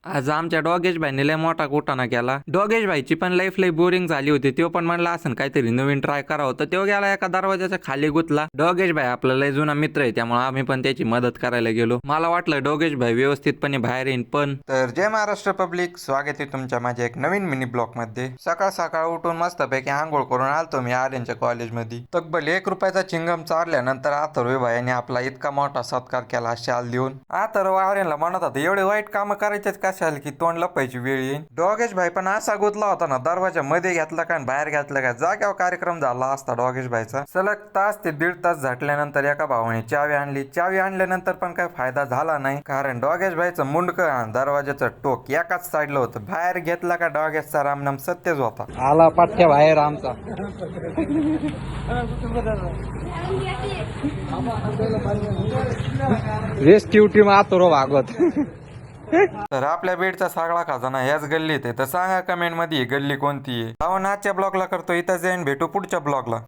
आज आमच्या डॉगेश भाईने लय मोठा कुटाणा केला. डॉगेश भाईची पण लाईफ लय बोरिंग झाली होती. तो पण म्हणला असं काहीतरी नवीन ट्राय करावं, तर तो गेला एका दरवाजाच्या खाली गुतला. डॉगेश भाई आपला लय जुना मित्र आहे, त्यामुळे आम्ही पण त्याची मदत करायला गेलो. मला वाटलं डॉगेश भाई व्यवस्थितपणे बाहेर येईन, पण तर जय महाराष्ट्र पब्लिक, स्वागत आहे तुमच्या माझ्या एक नवीन मिनी ब्लॉग मध्ये. सकाळ सकाळ उठून मस्तपैकी आंघोळ करून आलतो मी आर्यनच्या कॉलेजमध्ये. तब्बल 1 रुपयाचा चिंगम चारल्यानंतर अथर्व भाईने आपला इतका मोठा सत्कार केला शाल देऊन. अथर्व आर्यनला म्हणत होता एवढे वाईट काम करायचेच कशाला की तोंड लपायची वेळ येईल. डॉगेश भाई पण असा गुतला होता ना, दरवाजा मध्ये घेतला का बाहेर घेतला का जाग्यावर कार्यक्रम झाला असता डॉगेश भाईचा. सलग तास ते दीड तास झाटल्यानंतर एका भावाने चावी आणली. चावी आणल्यानंतर पण काही फायदा झाला नाही, कारण डॉगेश भाईचं मुंडकं दरवाजाचं टोक एकाच साईडला होतं. बाहेर घेतला का डॉगेशचा रामनाम सत्यच होता. आला पठ्ठ्या बाहेर आमचा. रेस्क्यू टीम आतुरो भागवत. तर आपल्या बेडचा सगळा खजाना याच गल्लीत आहे. तर सांगा कमेंट मध्ये गल्ली कोणती आहे. आजच्या ब्लॉगला करतो इथं जाईन, भेटू पुढच्या ब्लॉगला.